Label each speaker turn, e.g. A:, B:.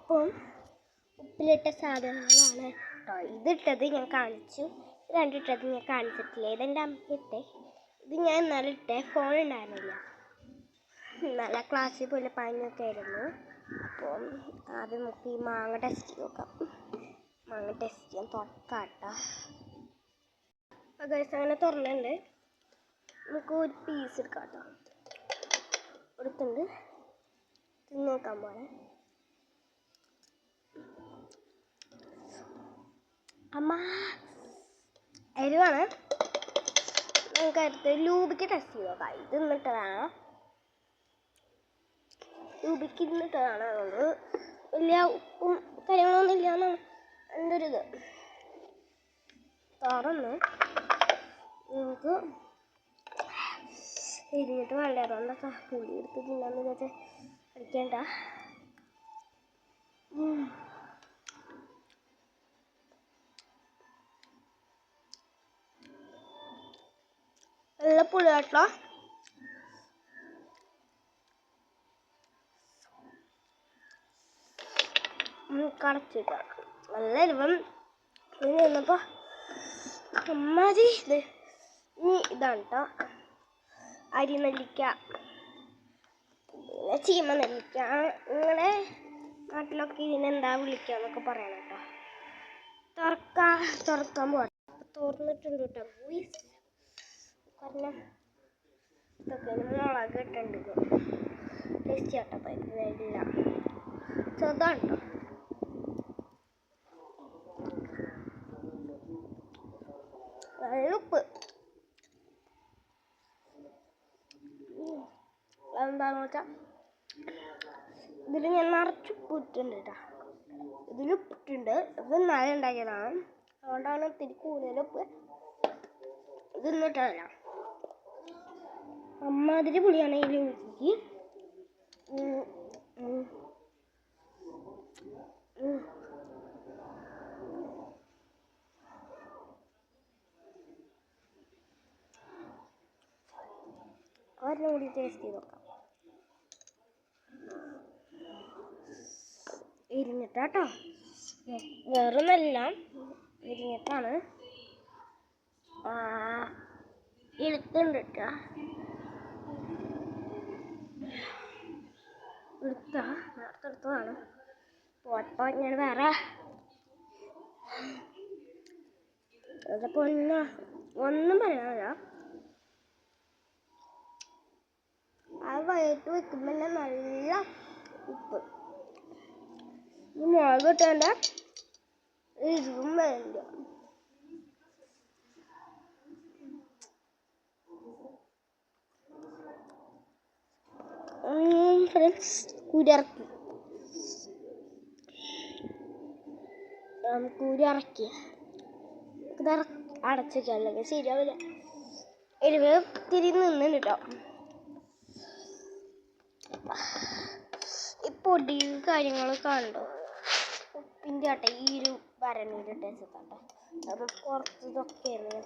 A: ഉപ്പും ഉപ്പിലിട്ട സാധനങ്ങളാണ് കേട്ടോ. ഇതിട്ടത് ഞാൻ കാണിച്ചു, രണ്ടിട്ടത് ഞാൻ കാണിച്ചിട്ടില്ല. ഇതെൻ്റെ അമ്മയിട്ടേ, ഇത് ഞാൻ ഇന്നലെ ഇട്ടേ, ഫോൺ ഉണ്ടായിരുന്നില്ല. നല്ല ക്ലാസ്സിൽ പോലെ പനിയൊക്കെ ആയിരുന്നു. അപ്പോൾ ആദ്യം നമുക്ക് ഈ മാങ്ങ ടെസ്റ്റ് ചെയ്ത് നോക്കാം. മാങ്ങ ടെസ്റ്റ് ചെയ്യാൻ തുറക്കാട്ടോ. അങ്ങനെ തുറന്നുണ്ട്. നമുക്ക് ഒരു പീസ് എടുക്കാം കേട്ടോ. എടുത്തുണ്ട് തിന്ന് നോക്കാൻ പോലെ. അമ്മ എരിവാണ്. നമുക്ക് അടുത്ത് ലൂബിക്ക് ടെസ്റ്റ് ചെയ്ത് നോക്കാം. ഇത് ഇന്നിട്ടതാണ്, ലൂബിക്ക് ഇന്നിട്ടതാണ്. അതുകൊണ്ട് വലിയ ഉപ്പും കാര്യങ്ങളൊന്നും ഇല്ല എന്നാണ് എൻ്റെ ഒരു ഇത്. തുറന്ന് നമുക്ക് എരിഞ്ഞിട്ട് വേണ്ട, അതുകൊണ്ടൊക്കെ പുളി എടുത്ത് തിന്നാന്ന് വിചാരിച്ച് കഴിക്കേണ്ട. നല്ല പുളി കേട്ടോ. കടച്ചിട്ട് നല്ല എരിവും നിന്നപ്പോൾ അമ്മാതി ഇത്. ഇനി ഇതാണ് കേട്ടോ അരി നെല്ലിക്ക, പിന്നെ ചീമ നെല്ലിക്ക. നിങ്ങളുടെ നാട്ടിലൊക്കെ ഇതിനെന്താ വിളിക്കുക എന്നൊക്കെ പറയണം കേട്ടോ. തുറക്കാൻ പോകാം. തുറന്നിട്ടുണ്ട് കേട്ടോ. കാരണം ഇതൊക്കെ മുളക് ഇട്ടുണ്ട്. ടേസ്റ്റ് കേട്ടോ. പറ്റില്ല, ചെറുതാണ് കേട്ടോ. നല്ല ഉപ്പ്. എന്താണെന്ന് വെച്ചാൽ ഇതിൽ ഞാൻ നിറച്ച് ഉപ്പ് ഇട്ടിട്ടുണ്ട് കേട്ടോ. ഇതിൽ ഉപ്പിട്ടുണ്ട്. ഇത് നല്ല ഉണ്ടാക്കിയതാണ്, അതുകൊണ്ടാണ് ഇത്തിരി കൂടുതൽ ഉപ്പ്. ഇത് ഇന്നിട്ടല്ല, അമ്മാതിരി പുളിയാണ് ഇതിൽ രുചിക്ക്. ഒരെണ്ണം കൂടി ടേസ്റ്റ് ചെയ്ത് നോക്കാം. ഇരിഞ്ഞിട്ടാട്ടോ, വേറൊന്നല്ല, ഇരിഞ്ഞിട്ടാണ്. എടുത്തുണ്ട് കേട്ടോ. നേരത്തെടുത്തതാണ്. പോയപ്പോൾ ഞാൻ വേറെ അതിപ്പോൾ ഒന്നും പറയാനില്ല. ആ വയറ്റ് വെക്കുമ്പോൾ തന്നെ നല്ല ഉപ്പ്. ഈ മുളക് ഇട്ടേണ്ട എരിവും വേണ്ട. ഫ്രണ്ട്സ് കുരിറക്കി ഇത് അടച്ചേക്കല്ലെങ്കിൽ ശരിയാവില്ല. എരിവ് തിരി നിന്ന് കേട്ടോ. ഈ പൊടി കാര്യങ്ങളൊക്കെ ഉണ്ടോ ഉപ്പിൻ്റെ ആട്ടെ ഈ ഒരു ഭരണീൻ്റെ ടേസ്റ്റ് കേട്ടോ. അത് കുറച്ച് ഇതൊക്കെയായിരുന്നു.